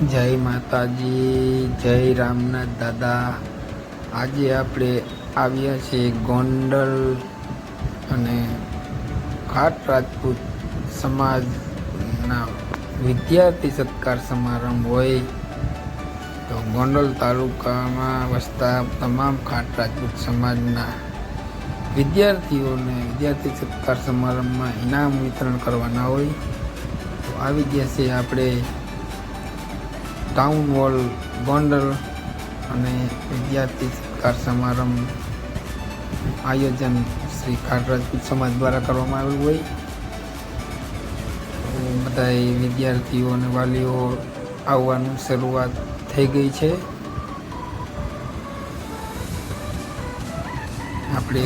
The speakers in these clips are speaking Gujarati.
જય માતાજી, જય રામનાથ દાદા. આજે આપણે આવ્યા છીએ ગોંડલ અને ખાટ રાજપૂત સમાજના વિદ્યાર્થી સત્કાર સમારંભ હોય તો ગોંડલ તાલુકામાં વસતા તમામ ખાટ રાજપૂત સમાજના વિદ્યાર્થીઓને વિદ્યાર્થી સત્કાર સમારંભમાં ઇનામ વિતરણ કરવાના હોય તો આવી ગયા છે આપણે ટાઉન હોલ ગોંડલ અને વિદ્યાર્થી સત્કાર સમારંભ આયોજન શ્રી ખાટ રાજપૂત સમાજ દ્વારા કરવામાં આવેલું હોય તો બધા વિદ્યાર્થીઓ અને વાલીઓ આવવાનું શરૂઆત થઈ ગઈ છે. આપણે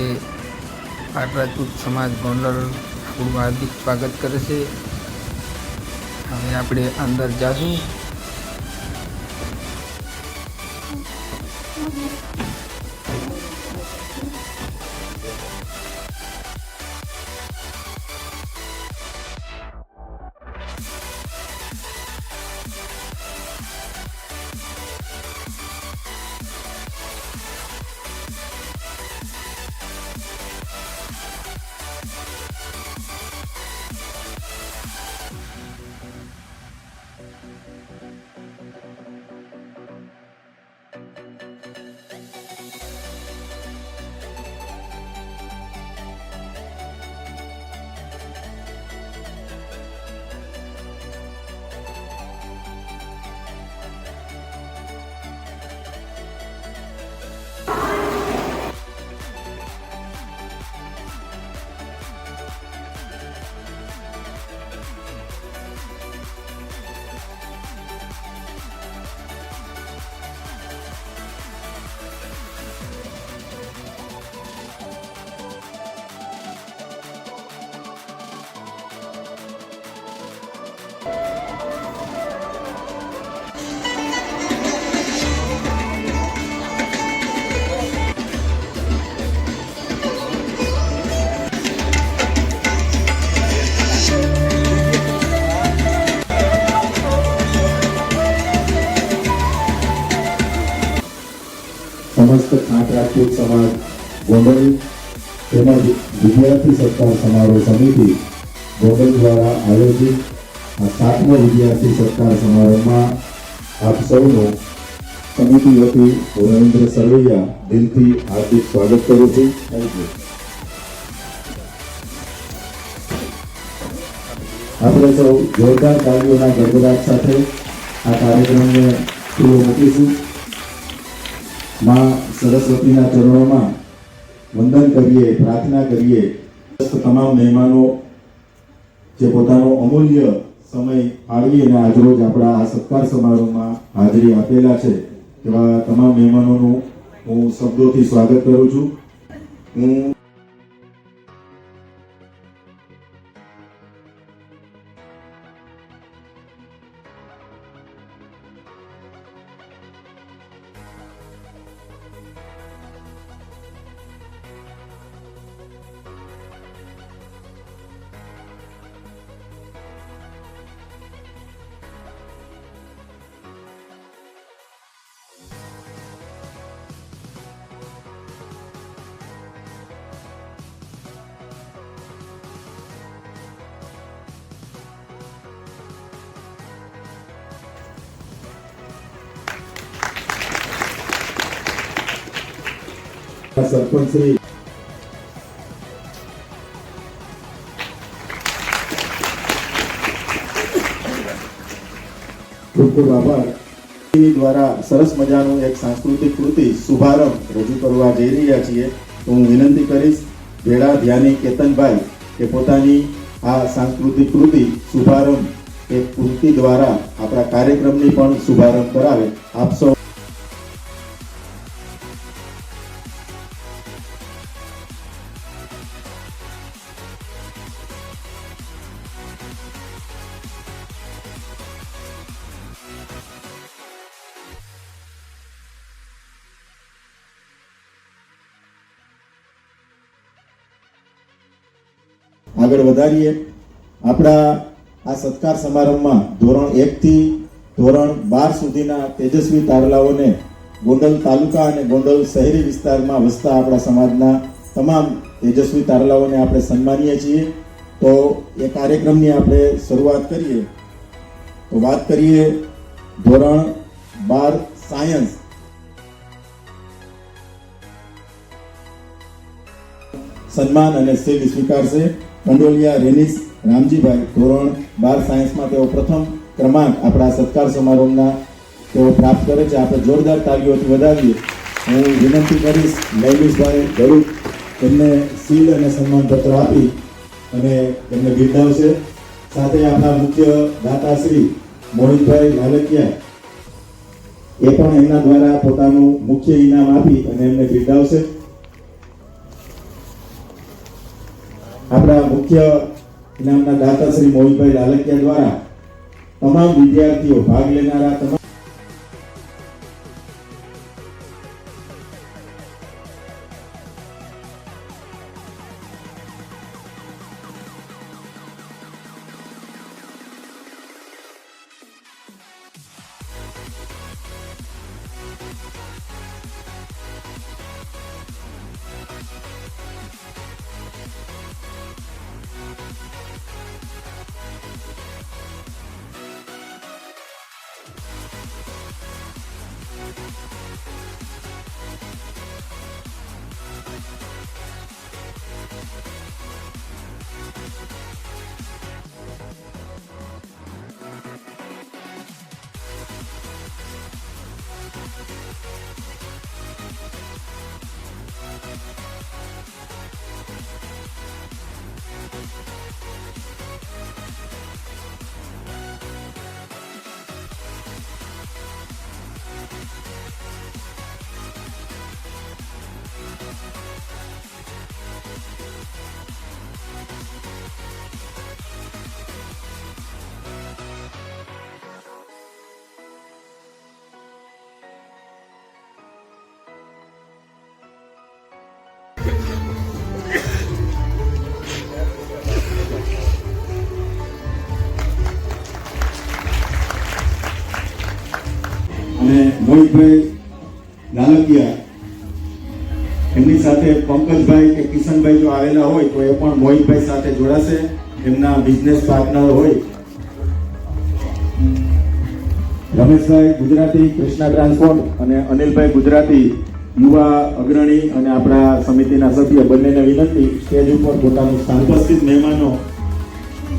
ખાટ રાજપૂત સમાજ ગોંડલ આપણું હાર્દિક સ્વાગત કરે છે. હવે આપણે અંદર જાશું. સમસ્ત ખાટ રાજપૂત સમાજ ગોંડલ તેમજ વિદ્યાર્થી સત્કાર સમારોહ સમિતિ ગોંડલ દ્વારા આયોજિત આ 7મો વિદ્યાર્થી સત્કાર સમારોહમાં આપ સૌનો સમિતિ વતી રવિન્દ્ર સરવૈયા દિલથી હાર્દિક સ્વાગત કરું છું. આપણે સૌ જોરદાર તાળીઓના ગડગડાટ સાથે આ કાર્યક્રમને ખુલ્લો મૂકીશું. માં સરસ્વતીના ચરણોમાં વંદન કરીએ, પ્રાર્થના કરીએ. તમામ મહેમાનો જે પોતાનો અમૂલ્ય સમય ફાળવી અને આજરોજ આપણા આ સત્કાર સમારોહમાં હાજરી આપેલા છે તેવા તમામ મહેમાનોનું હું શબ્દોથી સ્વાગત કરું છું. હું સરપંચ શ્રી ખૂબ ખૂબ આભાર. દ્વારા સરસ મજાનું એક સાંસ્કૃતિક કૃતિ શુભારંભ રજૂ કરવા જઈ રહ્યા છીએ. તો હું વિનંતી કરીશ ભેડા ધ્યાની કેતનભાઈ કે પોતાની આ સાંસ્કૃતિક કૃતિ શુભારંભ એક કૃતિ દ્વારા આપણા કાર્યક્રમની પણ શુભારંભ કરાવે. આપ સૌ આગળ વધારીએ. આપણા આ સત્કાર સમારંભમાં ધોરણ 1 થી ધોરણ 12 સુધીના તેજસ્વી તારલાઓને ગોંડલ તાલુકા અને ગોંડલ શહેરી વિસ્તારમાં વસતા આપણા સમાજના તમામ તેજસ્વી તારલાઓને આપણે સન્માનીએ છીએ. તો એ કાર્યક્રમની આપણે શરૂઆત કરીએ. તો વાત કરીએ ધોરણ 12 સાયન્સ. સન્માન અને શિલ્ડ સ્વીકારશે કંડોલિયા રેનિસ રામજીભાઈ. ધોરણ 12 સાયન્સમાં તેઓ પ્રથમ ક્રમાંક આપણા સત્કાર સમારોહના તેઓ પ્રાપ્ત કરે છે. આપણે જોરદાર તાળીઓથી વધાવીએ. હું વિનંતી કરીશ લૈલેશભાઈ ગરુડ તેમને શિલ્ડ અને સન્માન પત્ર આપી અને તેમને બિરદાવશે. સાથે આપણા મુખ્ય દાતા શ્રી મોહિતભાઈ લાલકિયા એ પણ એમના દ્વારા પોતાનું મુખ્ય ઇનામ આપી અને એમને બિરદાવશે. આપણા મુખ્ય ઇનામના દાતા શ્રી મોહિતભાઈ લાલકિયા દ્વારા તમામ વિદ્યાર્થીઓ ભાગ લેનારા તમામ અને મોહિતભાઈ લાલકિયા એમની સાથે પંકજભાઈ કે કિશનભાઈ જો આવેલા હોય તો એ પણ મોહિતભાઈ સાથે જોડાશે. એમના બિઝનેસ પાર્ટનર હોય. રમેશભાઈ ગુજરાતી કૃષ્ણા ટ્રાન્સપોર્ટ અને અનિલભાઈ ગુજરાતી યુવા અગ્રણી અને આપણા સમિતિના સભ્ય બંનેને વિનંતી સ્ટેજ ઉપર પોતાનું સ્થાન. ઉપસ્થિત મહેમાનો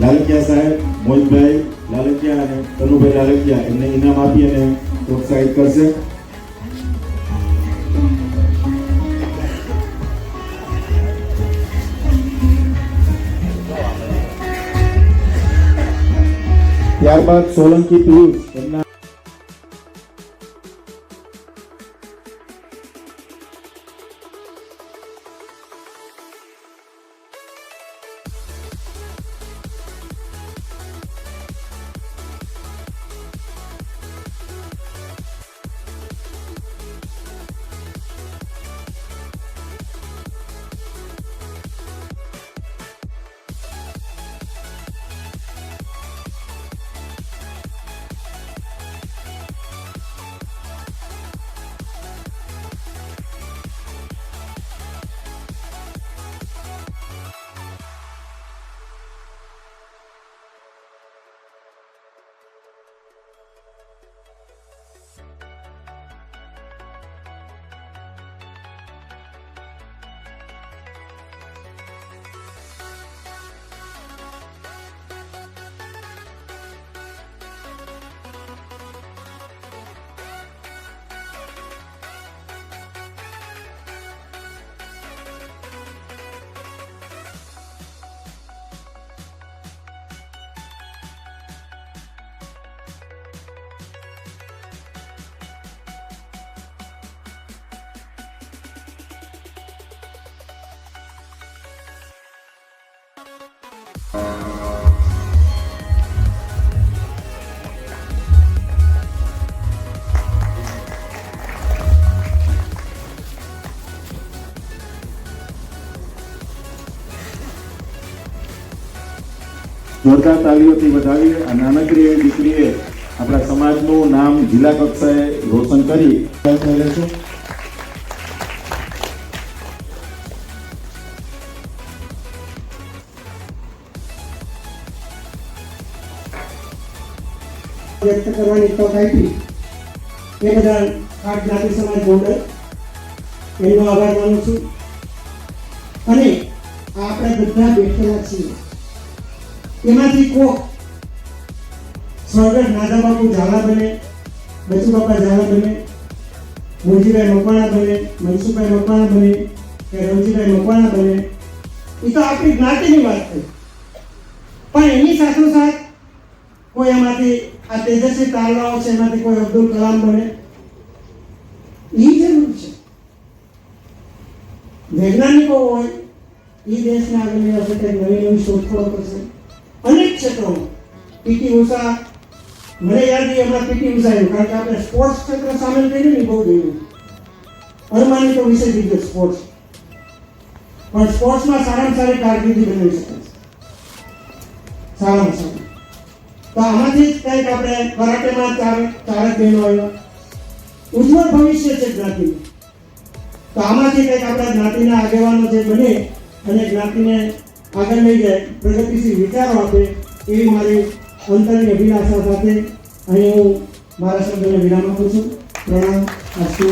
લાલકિયા સાહેબ, મોહિતભાઈ લાલકિયા અને તનુભાઈ લાલકિયા એમને ઇનામ આપી અને પ્રોત્સાહિત કરશે. ત્યારબાદ સોલંકી પિયુષ એમના જોરદાર તાલીઓથી વધાવીએ. આ નાનકડી દીકરીએ આપણા સમાજનું નામ જિલ્લા કક્ષાએ રોશન કરી રહેશે. વ્યક્ત કરવાની તક આપી એ બધા ખાટ જ્ઞાતિ સમાજ ગોંડલ એનો આભાર માનું છું. અને આપણે બધા બેઠેલા છીએ એમાંથી કોક સ્વર્ગસ્થ નાથા બાપુ ઝાલા બને, બચુ બાપા ઝાલા બને, મુરજીભાઈ મકવાણા બને, મનસુખભાઈ મકવાણા બને કે રવજીભાઈ મકવાણા બને, એ તો આપણી જ્ઞાતિની વાત થઈ. પણ એની સાથોસાથ કોઈ એમાંથી આ તેજસ્વી તારલાઓ છે એમાંથી કોઈ અબ્દુલ કલામ બને એ જરૂર છે. વૈજ્ઞાનિકો હોય એ દેશને આગળની વખતે કંઈક નવી નવી શોધખોળો કરશે અનેક ક્ષેત્રોમાં. પીટી ઉષા, મને યાદ છે હમણાં પીટી ઉષા આવ્યું, કારણ કે આપણે સ્પોર્ટ્સ ક્ષેત્ર સામેલ કર્યું ને બહુ જોયું. અનુમાનિત વિષય દીધો સ્પોર્ટ્સ, પણ સ્પોર્ટ્સમાં સારામાં સારી કારકિર્દી બનાવી શકાય છે, સારામાં સારી. તો આમાંથી જ કંઈક આપણે કરાટેમાં ચારક બહેનો આવ્યા, ઉજ્જવળ ભવિષ્ય છે જ્ઞાતિનું. તો આમાંથી કંઈક આપણા જ્ઞાતિના આગેવાનો જે બને અને જ્ઞાતિને આગળ લઈ જાય, પ્રગતિશીલ વિચારો આપે, એવી મારી અંતરની અભિલાષા સાથે અહીં હું મારા શબ્દોને વિરામ આપું છું. પ્રણામ. અસ્તુ.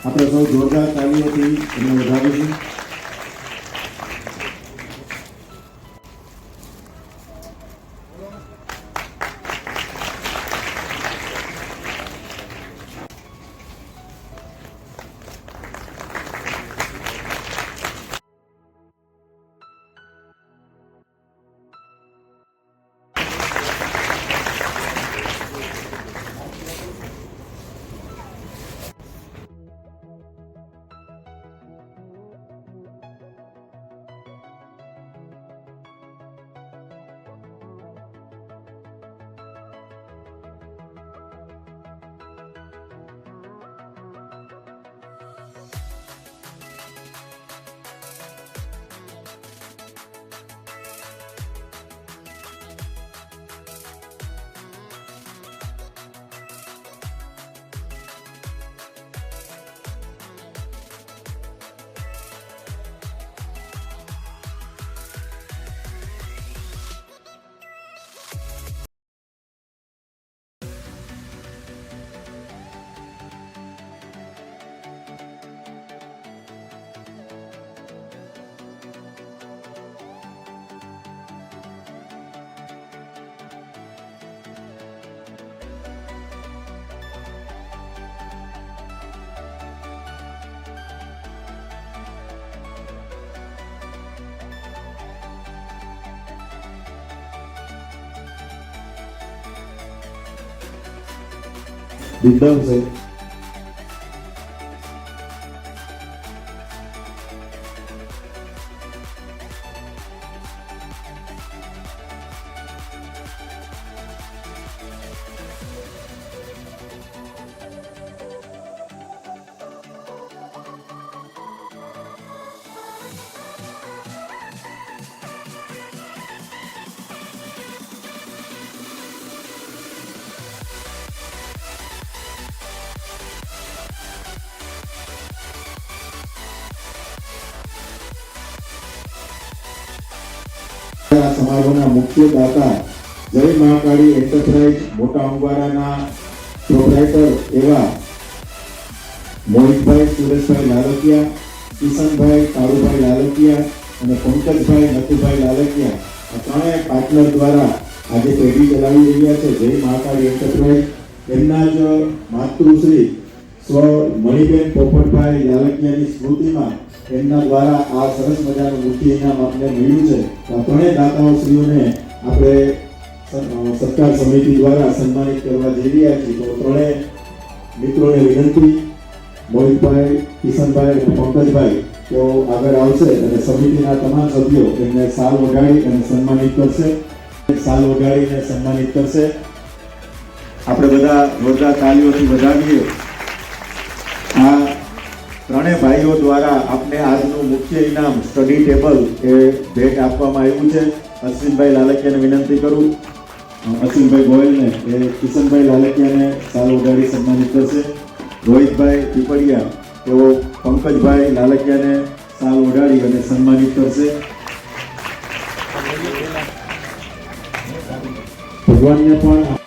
આપણે સૌ જોરદાર તાળીઓથી એમને વધાવીશું. દિગ્દમ છે. આ સમારોહના મુખ્ય દાતા જય મહાકાળી એન્ટરપ્રાઇઝ મોટા અંબાડાના પ્રોપ્રાઇટર એવા મોહિતભાઈ સુરેશભાઈ લાલકિયા, કિશનભાઈ કાળુભાઈ લાલકિયા અને પંકજભાઈ નથુભાઈ લાલકિયા આ ત્રણેય પાર્ટનર દ્વારા આજે પેઢી ચલાવી રહ્યા છે જય મહાકાળી એન્ટરપ્રાઇઝ. એમના જ માતૃશ્રી સ્વ મણિબેન પોપટભાઈ લાલકિયાની સ્મૃતિમાં એમના દ્વારા આ સરસ મજાનું મૂર્તિ ઇનામ આપને મળ્યું છે. આ ત્રણેય દાતાઓશ્રીઓને આપણે સરકાર સમિતિ દ્વારા સન્માનિત કરવા જઈ રહ્યા છીએ. તો ત્રણેય મિત્રોને વિનંતી, મોહિતભાઈ, કિશનભાઈ અને પંકજભાઈ તેઓ આગળ આવશે અને સમિતિના તમામ સભ્યો એમને સાલ વગાડી અને સન્માનિત કરશે. સાલ વગાડીને સન્માનિત કરશે. આપણે બધા જોરદાર તાળીઓથી વધાવીએ. આ ત્રણેય ભાઈઓ દ્વારા આપને આજનું મુખ્ય ઇનામ સ્ટડી ટેબલ એ ભેટ આપવામાં આવ્યું છે. અશ્વિનભાઈ લાલકિયાને વિનંતી કરું, અશ્વિનભાઈ ગોયલને એ કિશનભાઈ લાલકિયાને સાલ વગાડી સન્માનિત કરશે. રોહિતભાઈ પીપળિયા તેઓ પંકજભાઈ લાલકિયાને સાલ વગાડી અને સન્માનિત કરશે. ભગવાનને પણ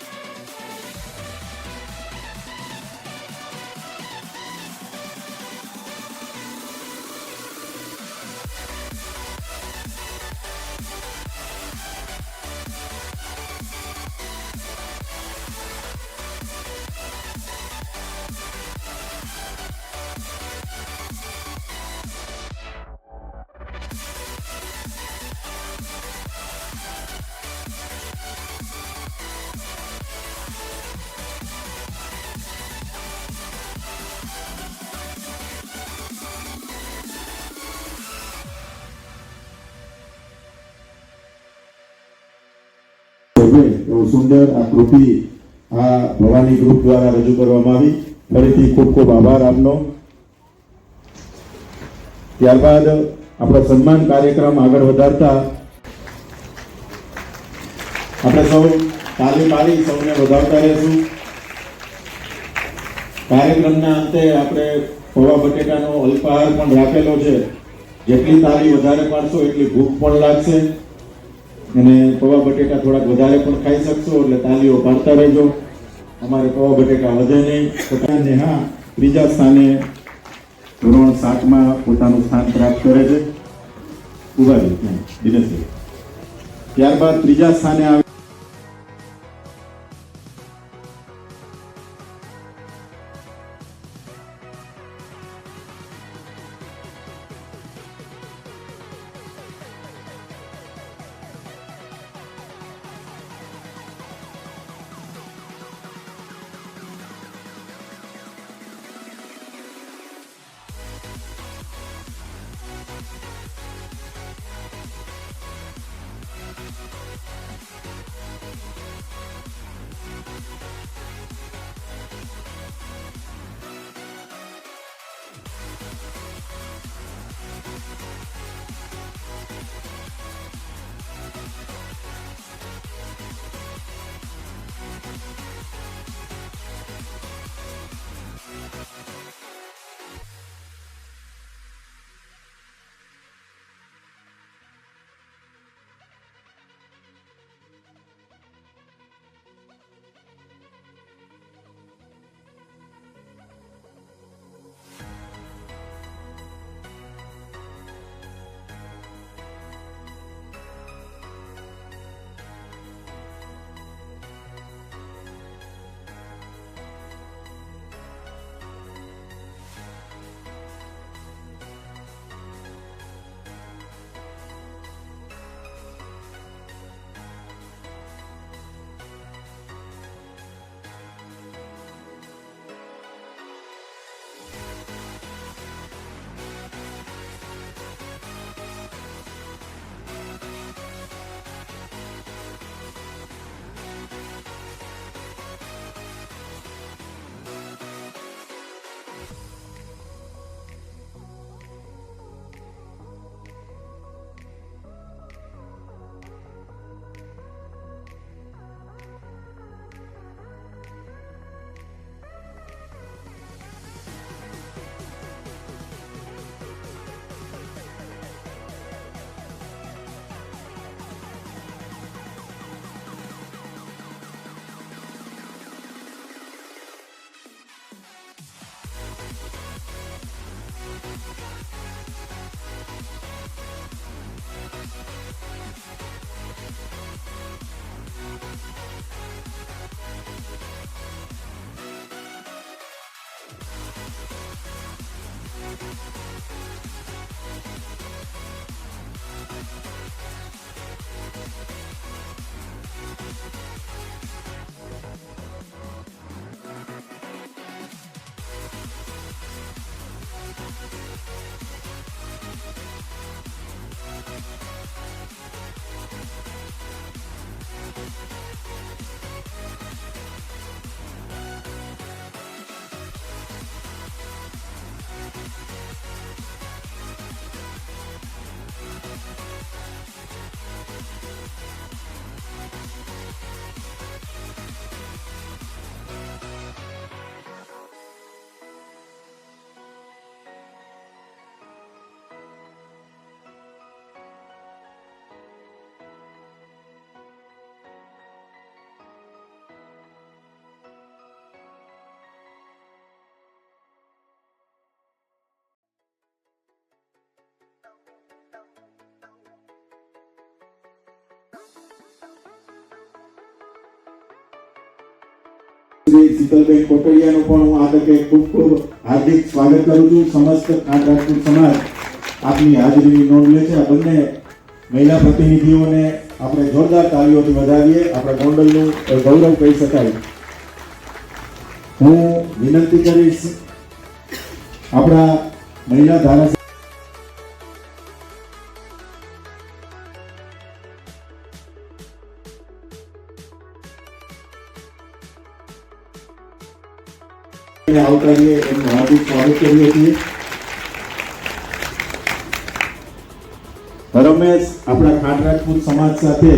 એવું સુંદર આ કૃતિ આ ભવાની ગ્રુપ દ્વારા રજૂ કરવામાં આવી. ફરીથી ખૂબ ખૂબ આભાર આપનો. ત્યારબાદ આપણો સન્માન કાર્યક્રમ આગળ વધારતા આપણે સૌ તાલી પાડી સૌને વધાવતા રહેશું. કાર્યક્રમના અંતે આપણે પૌવા બટેટાનો અલ્પાહાર પણ રાખેલો છે. જેટલી તાલી વધારે પાડશો એટલી ભૂખ પણ લાગશે અને પૌવા બટેટા થોડાક વધારે પણ ખાઈ શકશો, એટલે તાલીઓ પાડતા રહેજો. અમારે પૌવા બટેટા વધે નહીં. અને હા, ત્રીજા સ્થાને ધોરણ 7માં પોતાનું સ્થાન પ્રાપ્ત કરે છે ઉભારી દિનેશભાઈ. ત્યારબાદ ત્રીજા સ્થાને આવે શ્રી શીતલબેન કોટડિયાનું પણ હું આ તકે ખૂબ ખૂબ હાર્દિક સ્વાગત કરું છું. સમસ્ત ખાંટ રાજપૂત સમાજ આપની હાજરીની નોંધ લે છે. આ બંને મહિલા પ્રતિનિધિઓને આપણે જોરદાર તાળીઓથી વધાવીએ. આપણા ગોંડલનું ગૌરવ કહી શકાય. હું વિનંતી કરીશ આપણા મહિલા ધારાસભ્ય આવકારીએ, એમનું હાર્દિક સ્વાગત કરીએ છીએ. રમેશ આપણા ખાંટ રાજપૂત સમાજ સાથે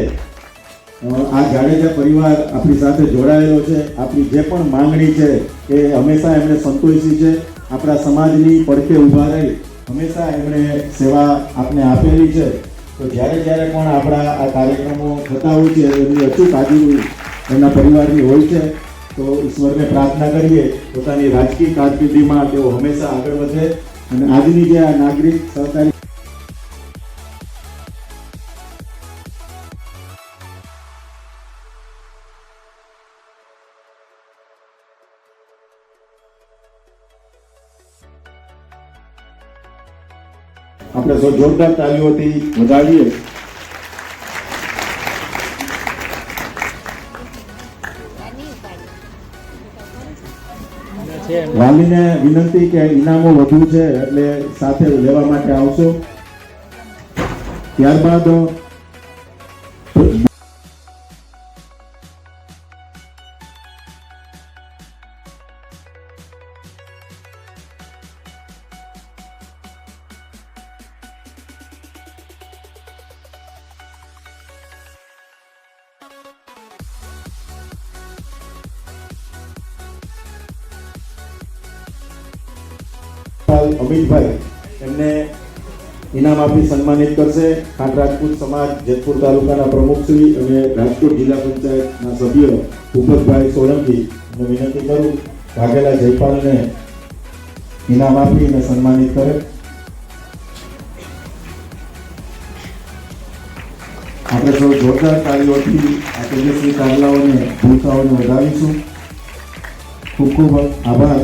આ જાડેજા પરિવાર આપણી સાથે જોડાયેલો છે. આપણી જે પણ માંગણી છે એ હંમેશા એમણે સંતોષી છે. આપણા સમાજની પડખે ઊભા રહી હંમેશા એમણે સેવા આપને આપેલી છે. તો જ્યારે પણ આપણા આ કાર્યક્રમો થતા હોય છે એમની અચૂક હાજરી એમના પરિવારની હોય છે. તો ઈશ્વરને પ્રાર્થના કરીએ પોતાની રાજકીય કારકિર્દીમાં તેઓ હંમેશા આગળ વધે અને આજની જે આ નાગરિક સહકારી આપણે જોરદાર તાલીઓથી વધાવીએ. વાલીને વિનંતી કે ઇનામો વધુ છે એટલે સાથે લેવા માટે આવશો. ત્યારબાદ અમિતભાઈ એમને ઇનામ આપી સન્માનિત કરશે. ખાંટ રાજપૂત સમાજ જેતપુર તાલુકાના પ્રમુખશ્રી અને રાજકોટ જિલ્લા પંચાયતના સભ્ય ભૂપતભાઈ સોલંકી વિનંતી કરું વાઘેલા જયપાલને ઇનામ આપી અને સન્માનિત કરે. આપણે સૌ જોરદાર તાળીઓથી આ તેજસ્વી કાગલાઓને ભૂલકાઓને વધાવીશું. ખૂબ ખૂબ આભાર.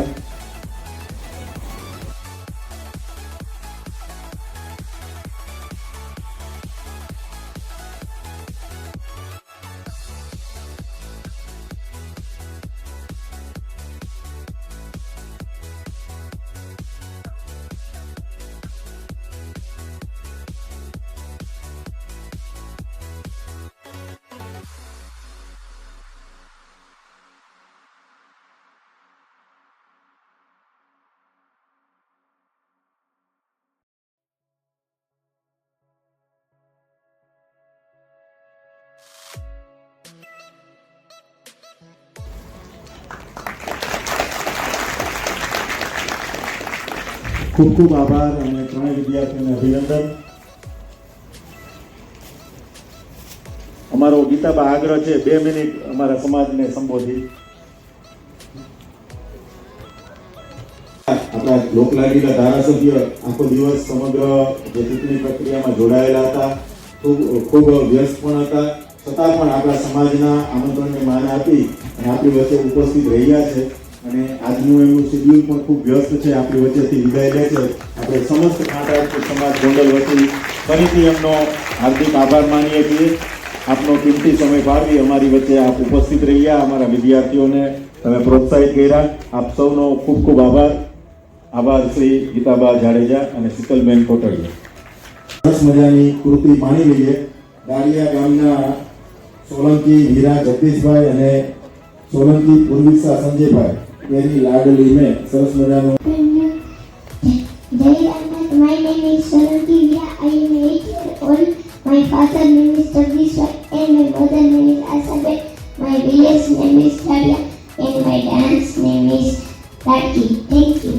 ખૂબ ખૂબ આભાર અને ત્રણેય વિદ્યાર્થીઓને અભિનંદન. અમારો ગીતાબા આગ્રહ છે 2 મિનિટ અમારા સમાજને સંબોધી. આપણા લોકલાડીના ધારાસભ્ય આખો દિવસ સમગ્ર જે ચૂંટણી પ્રક્રિયામાં જોડાયેલા હતા, ખૂબ વ્યસ્ત પણ હતા, છતાં પણ આપણા સમાજના આમંત્રણને માન આપી અને આપણી વચ્ચે ઉપસ્થિત રહ્યા છે. અને આજનું એમનું શેડ્યુલ પણ ખૂબ વ્યસ્ત છે. આપણી વચ્ચેથી વિદાય લે છે. આપણે સમસ્ત ખાંટ રાજપૂત સમાજ ગોંડલ વતી ફરીથી એમનો હાર્દિક આભાર માનીએ છીએ. આપનો કિંમતી સમય ફાળવી અમારી વચ્ચે આપ ઉપસ્થિત રહ્યા. અમારા વિદ્યાર્થીઓને તમે પ્રોત્સાહિત કર્યા. આપ સૌનો ખૂબ ખૂબ આભાર. આભાર શ્રી ગીતાબા જાડેજા અને શીતલબેન કોટડિયા. સરસ મજાની કૃતિ માણી લઈએ. દાળિયા ગામના સોલંકી વીરા જગદીશભાઈ અને સોલંકી પૂર્વિસા સંજયભાઈ એની લાડલીને સરસ મજાનું. Jai Ramath, my name is Solanki Vira. I am 8 years old. My father name is Jagdishwar and my mother name is Asabel. My village name is Daria and my dance name is Rati. Thank you.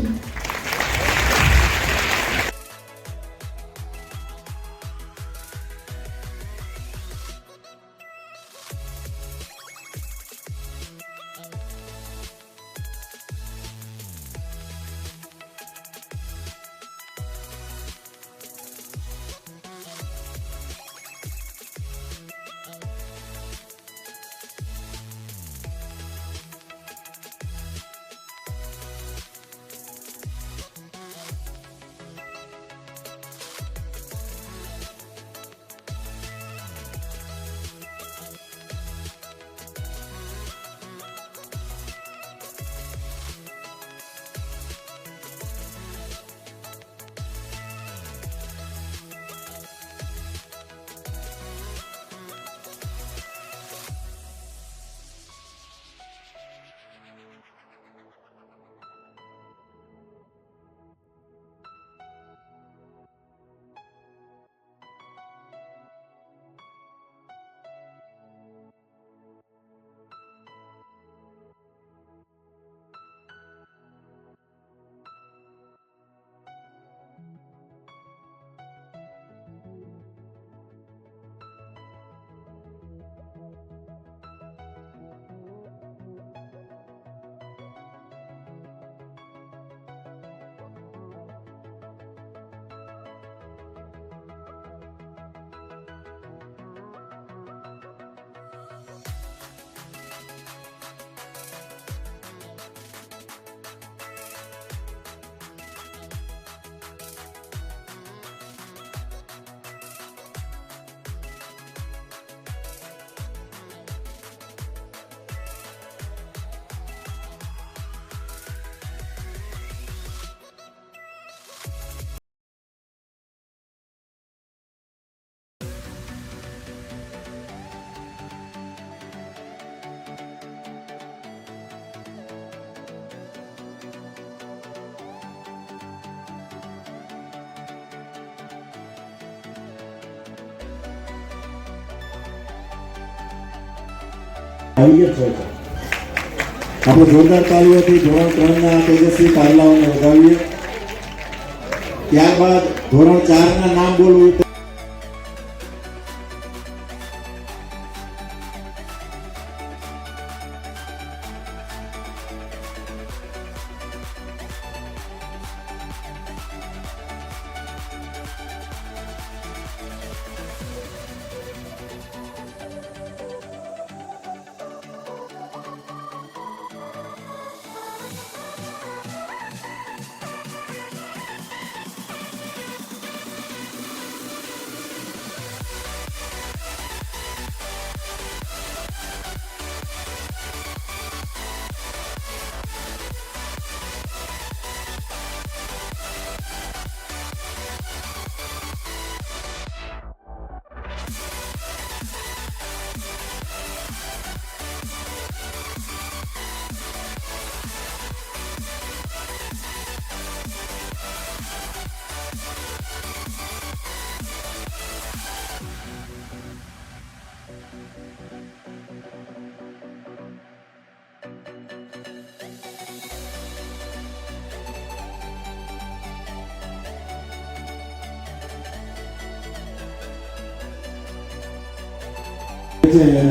આવી ગયા છે. આપણે જોરદાર તાળીઓથી ધોરણ 3 ના તેજસ્વી તારલાઓને વધાવીએ. ત્યારબાદ ધોરણ 4 ના નામ બોલવું.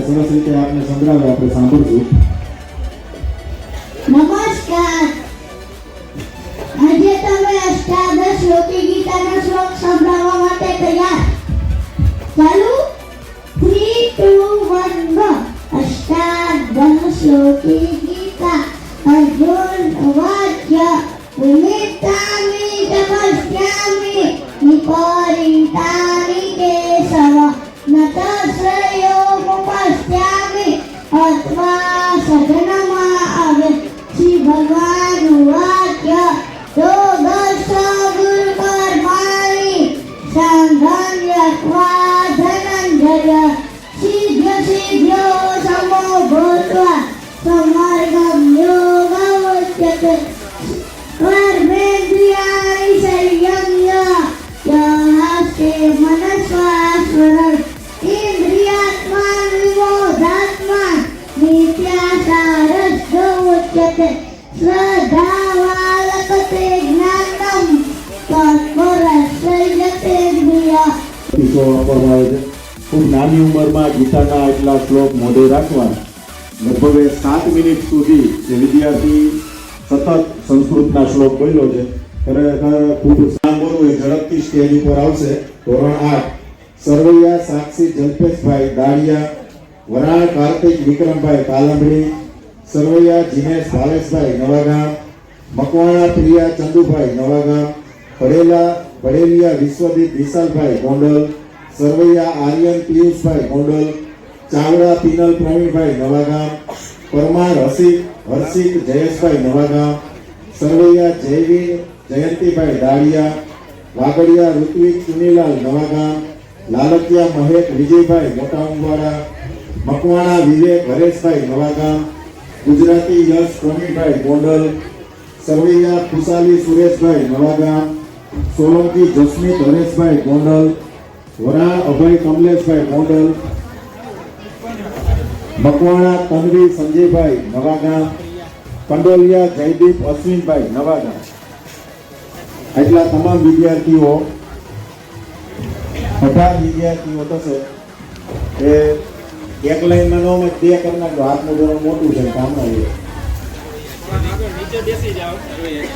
સરસ રીતે આપને સંભળાવે, આપણે સાંભળશું. નમસ્કાર. આજે તમે અષ્ટાદશ શ્લોકી ગીતાનો શ્લોક સંભળાવવા માટે તૈયાર? ચાલુ. 3, 2, 1 ગો. અષ્ટાદશ શ્લોકી ગીતા અર્જુન વાક્ય વિનિતામિ તપસ્યામિ નિપરિતામિ કેશવ નતશ્રયો મુપસ્યામિ અથવા સગનમાં આવે શ્રી ભગવાનનું વાક્ય તો દશ ગુરુ કર્માણી સાંગન્યત્વા ધનંજય સિદ્ધ સિદ્ધ્યો સમો ભૂત્વા સમર્ગમ યોગવચ્યતે કર્મેન્દ્રિયાણિ સંયમ્ય યહાસ્તે મનસ્વાસ્વરં ઇન્દ્રિયાત્મા વિમોધાત્મા નિત્યાસારસ્યો ઉચ્યતે શ્રદ્ધાવાલકતે જ્ઞાનમ તત્પરસ્યતે દ્વિયા. પીછો આપવામાં આવે છે. ખૂબ નાની ઉંમરમાં ગીતાના એટલા શ્લોક મોઢે રાખવા, લગભગ 7 મિનિટ સુધી જે વિદ્યાર્થી સતત સંસ્કૃતના શ્લોક બોલ્યો છે, ખરેખર ખૂબ સાંભળવું. એ ઝડપથી સ્ટેજ ઉપર આવશે. ધોરણ 8 સરવૈયા સાક્ષી જલ્પેશભાઈ દાળિયા, વરાળ કાર્તિક વિક્રમભાઈ કાલંબડી, સરવૈયા જીનેશ ભાવેશભાઈ નવાગામ, મકવાણા પ્રિયા ચંદુભાઈ નવાગામ, ભડેલિયા વિશ્વદીપ વિશાલભાઈ ગોંડલ, સરવૈયા આર્યન પિયુષભાઈ ગોંડલ, ચાવડા પિનલ પ્રવીણભાઈ નવાગામ, પરમાર હર્ષિત જયેશભાઈ નવાગામ, સરવૈયા જયવીર જયંતિભાઈ દાળિયા, વાગડિયા ઋત્વિક ચુનીલાલ નવાગામ, લાલકિયા મહેક વિજયભાઈ મોટા ઉંબાડા, મકવાણા વિવેક હરેશભાઈ નવાગામ, ગુજરાતી યશ પ્રવીણભાઈ ગોંડલ, સરવૈયા ખુશાલી સુરેશભાઈ નવાગામ, સોલંકી જસ્મીત હરેશભાઈ ગોંડલ, વરાળ અભય કમલેશભાઈ ગોંડલ, મકવાણા તન્વી સંજયભાઈ નવાગામ, કંડોલિયા જયદીપ અશ્વિનભાઈ નવાગામ. એટલા તમામ વિદ્યાર્થીઓ 18 વિદ્યાર્થીઓ થશે. એ એક લાઈનમાં નો અમે 2 કરી નાખજો. હાથનું ધોરણ મોટું છે કામમાં.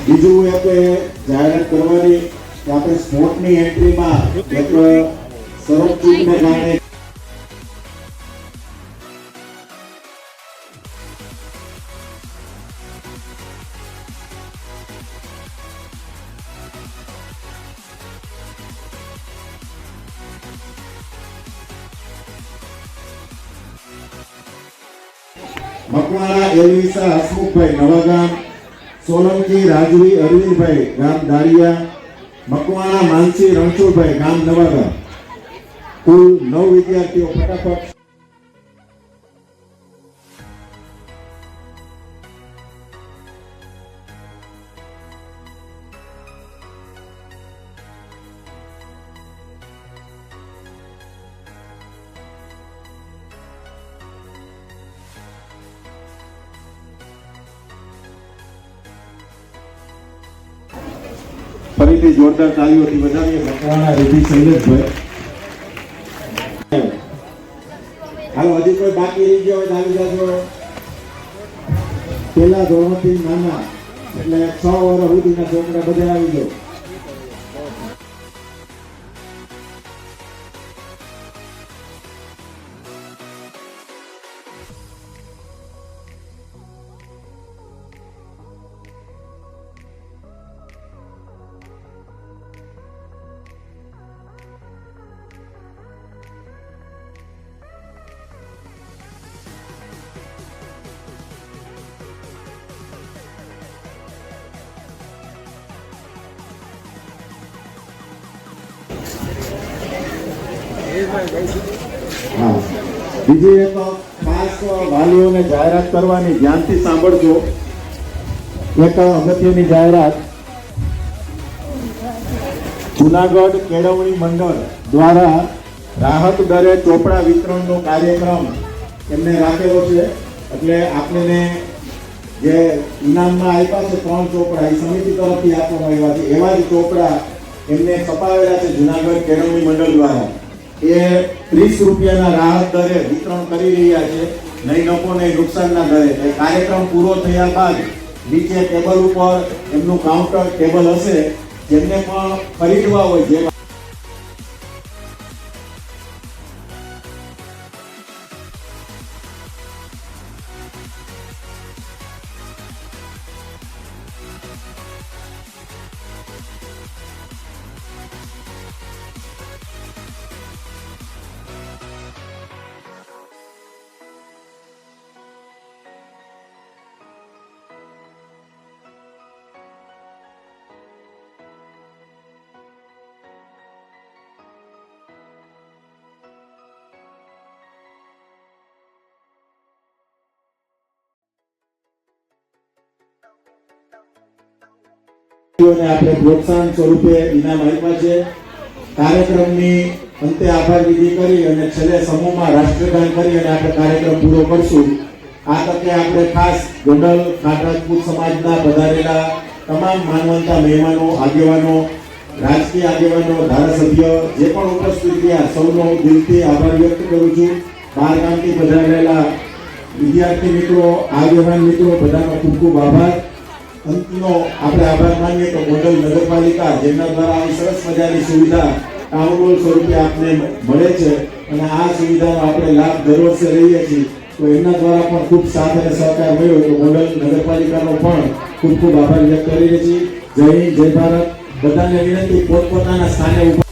બીજું એ કે જાહેરાત કરવાની કે આપણે સ્પોર્ટની એન્ટ્રીમાં એક સંરક્ષિતને કારણે મકવાણા એલવિસા હસમુખભાઈ નવાગામ, સોલંકી રાજવી અરવિંદભાઈ ગામ દાળિયા, મકવાણા માનસી રણછોડભાઈ ગામ નવાગામ. કુલ 9 વિદ્યાર્થીઓ. ફટાફટ ફરીથી જોરદાર તાળીઓથી વધાવીએ મકવાણા રેડી શૈલેષભાઈ. હાલો, હજી કોઈ બાકી રહી ગયો હોય તો આવી જાજો. પેલા ધોરણથી નાના એટલે 6 વર્ષ સુધીના છોકરા બધા આવી જાઓ. હા, બીજી એક ખાસ વાલીઓને જાહેરાત કરવાની, ધ્યાનથી સાંભળજો. એક અગત્યની જાહેરાત જુનાગઢ કેળવણી મંડળ દ્વારા રાહત દરે ચોપડા વિતરણનો કાર્યક્રમ એમને રાખેલો છે. એટલે આપણને જે ઇનામમાં આપ્યા છે 3 ચોપડા એ સમિતિ તરફથી આપવામાં આવ્યા છે. એવા જ ચોપડા એમને છપાવેલા છે જુનાગઢ કેળવણી મંડળ દ્વારા. એ 30 રૂપિયાના રાહત દરે વિતરણ કરી રહ્યા છે, નહીં નફો નહીં નુકસાનના દરે. એ કાર્યક્રમ પૂરો થયા બાદ નીચે ટેબલ ઉપર એમનું કાઉન્ટર ટેબલ હશે, જેમને પણ ખરીદવા હોય જે આપણે પ્રોત્સાહન સ્વરૂપે ઇનામ આપ્યા છે. કાર્યક્રમની અંતે આભાર વિધિ કરી અને છેલ્લે સમૂહમાં રાષ્ટ્રગાન કરી અને આપણે કાર્યક્રમ પૂરો કરશું. આ તકે આપણે ખાસ ગોંડલ ખાટ રાજપૂત સમાજના પધારેલા તમામ માનવંતા મહેમાનો, આગેવાનો, રાજકીય આગેવાનો, ધારાસભ્ય જે પણ ઉપસ્થિત રહ્યા સૌનો દિલથી આભાર વ્યક્ત કરું છું. બહાર ગામથી પધારેલા વિદ્યાર્થી મિત્રો, આગેવાન મિત્રો, બધાનો ખૂબ ખૂબ આભાર. અંતનો આપણે આભાર માનીએ તો ગોંડલ નગરપાલિકા, જેના દ્વારા આવી સરસ મજાની સુવિધા ટાઉન હોલ સ્વરૂપે આપને મળે છે અને આ સુવિધાનો આપણે લાભ દર વર્ષે લઈએ છીએ. તો એમના દ્વારા પણ ખૂબ સાથ અને સહકાર મળ્યો તો ગોંડલ નગરપાલિકાનો પણ ખૂબ ખૂબ આભાર વ્યક્ત કરીએ છીએ. જય હિન્દ, જય ભારત. બધાને વિનંતી પોતપોતાના સ્થાને ઉભા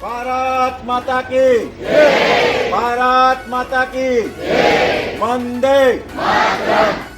भारत माता की जय, भारत माता की जय, वंदे मातरम.